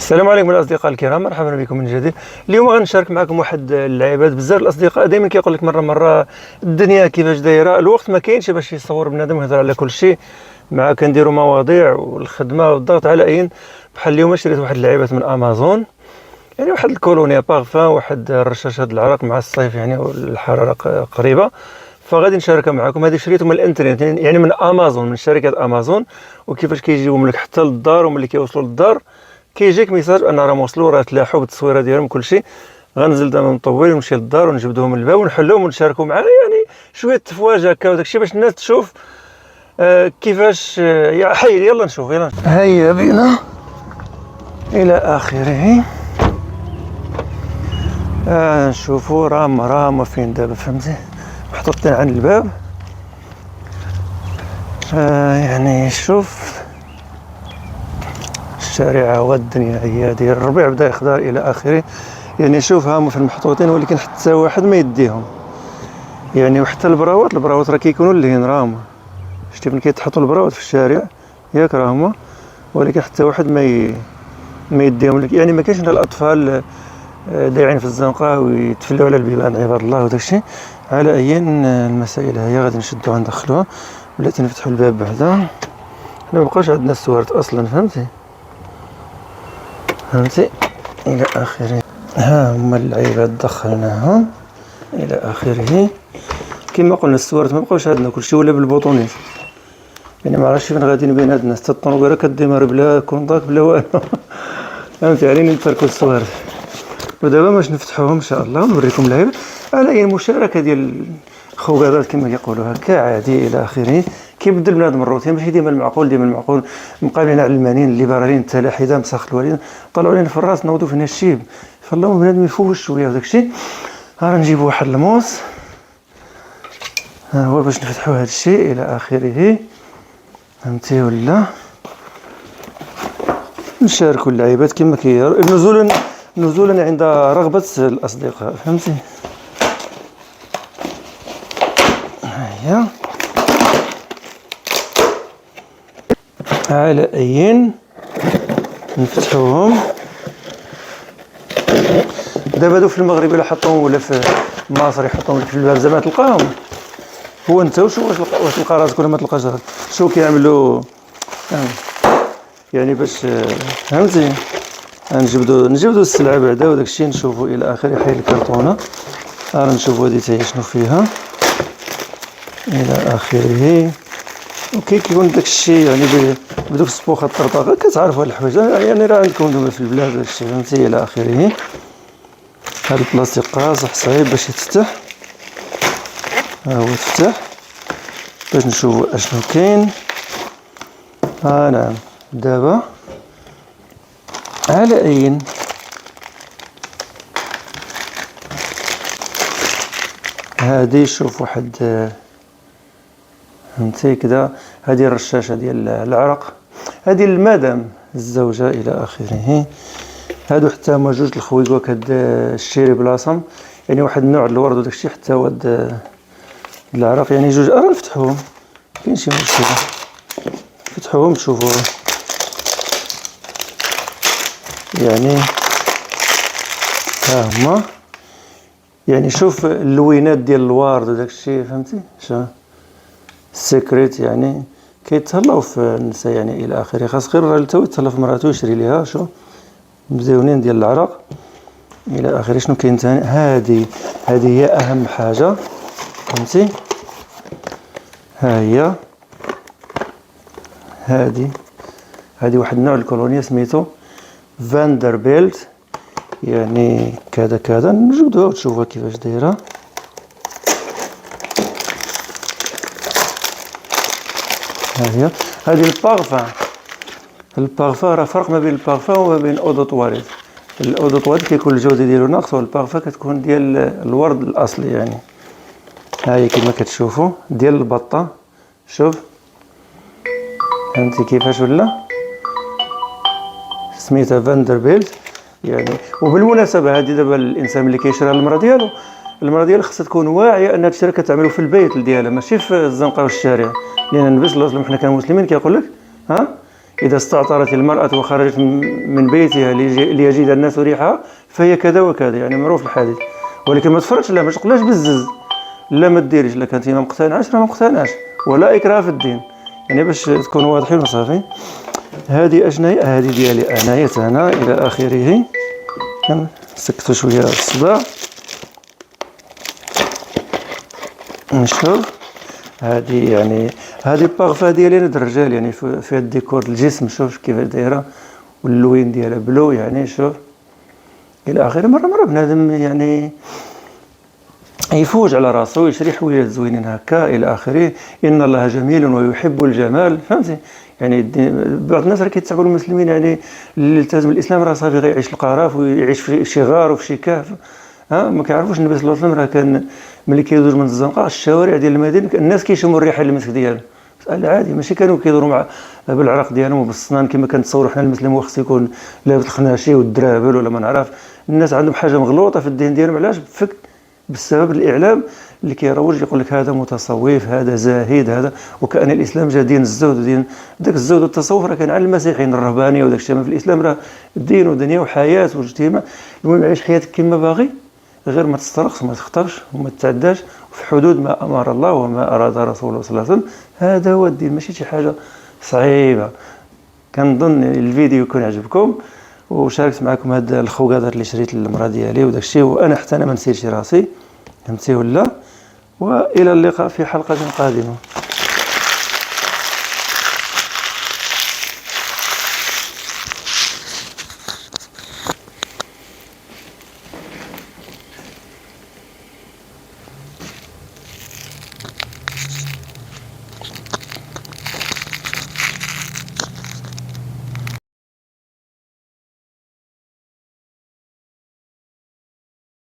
السلام عليكم الاصدقاء الكرام، مرحبا بكم من جديد. اليوم غنشارك معكم واحد اللعيبات. بزاف الاصدقاء دائما كيقول لك مره الدنيا كيفاش دايره، الوقت ما كاينش باش يصور بنادم ويهضر على كل شيء، مع كنديروا مواضيع والخدمه والضغط على اين. بحال اليوم شريت واحد اللعيبات من امازون، يعني واحد الكولونيا بارفان، واحد الرشاشه العرق مع الصيف يعني والحراره قريبه، فغادي نشاركها معكم. هذه شريتهم من الانترنت، يعني من امازون، من شركه امازون. وكيفاش كيجيوهم لك حتى للدار، وملي كيوصلوا للدار كيجيك ميساج ان راهم وصلوا، راه تلاحوا بالتصويره ديالهم كل شيء. غنزل دابا مطول ونمشي للدار ونجبدهم من الباب ونحلهم ونشاركوا معنا، يعني شويه تفواج هكا وداك الشيء باش الناس تشوف كيفاش. يا حي يلا نشوف، يلا هيا بنا الى اخره. نشوفوا راهم فين دابا، فهمتي، محطوطين عند الباب. يعني شوف الشارع والدنيا هي ديال الربيع بدا يخضر الى اخره. يعني شوف هما في المحطوطين، ولكن حتى واحد ما يديهم. يعني وحتى البراوات راه كيكونوا لهين، راهم شتي فين كيتحطوا البراوات في الشارع ياك راهما، ولكن حتى واحد ما يديهم لك. يعني ما كاينش الاطفال دايعين في الزنقه ويتفلوا على البيبان عباد الله وداك الشيء. على اين المسائل هي غادي نشدوها ندخلوها، بلاتي نفتحوا الباب بعدا. حنا مبقاش عندنا السوارت اصلا، فهمتي الى اخره. ها هما اللعيبات دخلناهم الى اخره. كما قلنا السوارت ما بقاوش عندنا، كلشي ولا بالبوطونيش. يعني ما عرفتش فين غاديين بين هاد الناس، حتى الطونوبيله كديمار بلا كونطاك بلا والو. فهمتي علينا نتركوا السوارت. ودابا باش نفتحوهم ان شاء الله ونوريكم اللعيبه على اي مشاركه ديال خوغادات كما كيقولوا هكا عادي الى اخره. كيبدل بنادم الروتين، ماشي ديما المعقول. مقابلين علمانيين الليبراليين التلاحده مسخ الوالدين طلعوا لنا في الراس نوضوا فينا الشيب. فالله بنادم يفوش شويه وداك الشيء. ها نجيبوا واحد الموس، ها هو باش نفتحوا هذا الشيء الى اخره. فهمتي ولا نشاركوا اللعيبات كما نزولا عند رغبه الاصدقاء، فهمتي. هيا على اين نفتحوهم. دابا هادو في المغرب الا حطوهم ولا في مصر يحطوهم لك في الباب زعما تلقاهم. هو انت واش تلقى راسك ولا ما تلقاش راسك، شو كيعملوا يعني باش فهمتي. نجبدو السلعه بعدا وداك الشيء نشوفوا الى اخره. حيد الكرتونه، نشوفوا هذه حتى هي شنو فيها الى اخره. كيكون داك الشيء يعني بدوك السبوخه الطرطاقه، كتعرفوا الحوايج يعني راه عندكم نتوما في البلاد داك الشيء، فهمتي الى اخره. هذا البلاستيك قاصح صعيب باش يتفتح، ها هو يتفتح باش نشوفوا اشنو كاين. نعم دابا على اين هادي. شوف واحد فهمتي كذا، هذه الرشاشه ديال العرق، هذه المدام الزوجه الى اخره. هادو حتى هما جوج الخويقوك، هاد الشيري بلاصم، يعني واحد النوع الورد وداك الشيء، حتى هو العرق، يعني جوج. نفتحوهم كاين شي مشكل، فتحوهم تشوفوا. يعني ها هما، يعني شوف اللوينات ديال الورد وداك الشيء، فهمتي شا السكريت. يعني كيتهلاو في النساء يعني الى اخره. خاص غير الراجل تو يتهلا في مراته يشري ليها شو مزيونين ديال العرق الى اخره. شنو كاين ثاني؟ هذه هي اهم حاجه، فهمتي. ها هي هذه واحد النوع الكولونيا سميتو فاندربيلت، يعني كذا نجبدوها وتشوفوها كيفاش دايره. هذه البارفان راه فرق ما بين البارفان وما بين اودو طواليت. الاودو طواليت كيكون الجوده ديالو ناقصه، والبارفان كتكون ديال الورد الاصلي. يعني ها هي كما كتشوفوا ديال البطه، شوف فهمتي كيفاش ولا سميتها فاندربيلت. يعني وبالمناسبه هذه دابا الانسان اللي كيشري المراه ديالو خصها تكون واعيه ان هاد الشيء كتعملو في البيت ديالها، ماشي في الزنقه والشارع. لان النبي صلى الله عليه وسلم حنا كمسلمين كيقول لك إذا استعطرت المرأة وخرجت من بيتها ليجد الناس ريحها فهي كذا وكذا، يعني معروف الحديث. ولكن ما تفرجش، لا ما تقلاش بالزز، لا ما ديريش، لا كانت ما مقتنعاش راه ما مقتنعاش، ولا إكراه في الدين، يعني باش تكونوا واضحين وصافي. هذه أجنية، هذه ديالي أنايا أنا إلى آخره. نسكتوا شوية الصداع. نشوف هذه، يعني هذه باغفا ديالي انا الرجال، يعني فيها الديكور الجسم، شوف كيفاش دايره، واللوين ديالها بلو، يعني شوف الى اخره. مره بنادم يعني يفوج على راسه ويشري حوايج زوينين هكا الى اخره. ان الله جميل ويحب الجمال، فهمتي؟ يعني بعض الناس راه كيتبعوا المسلمين، يعني اللي التزم الاسلام راه صافي غيعيش القرف ويعيش في شي غار وفي شي كهف. ما كيعرفوش النبي صلى الله عليه وسلم راه كان ملي كيدوز من الزنقه الشوارع ديال المدينه الناس كيشموا الريحه المسك ديالو. عادي، ماشي كانوا كيدوروا مع بالعرق ديالهم وبالصنان كما كنتصوروا حنا المسلم، وخص يكون لابس الخناشي والدرابل ولا ما نعرف. الناس عندهم حاجه مغلوطه في الدين ديالهم، علاش؟ بسبب الاعلام اللي كيروج يقول لك هذا متصوف، هذا زاهد، هذا، وكأن الاسلام جا دين الزهد ودين داك الزهد والتصوف راه كان على المسيحيين الرهبانيه وداك الشيء. في الاسلام راه دين ودنيا وحياه واجتماع. المهم عيش حياتك كما باغي، غير ما تسترقش وما تخطفش وما تتعداش، وفي حدود ما امر الله وما اراد رسوله صلى الله عليه وسلم. هذا هو الدين، ماشي شي حاجه صعيبه. كنظن الفيديو يكون عجبكم، وشاركت معكم هاد الخوقات اللي شريت للمراه ديالي وداك الشيء، وانا حتى انا ما نسيتش راسي، فهمتي ولا؟ والى اللقاء في حلقه قادمه.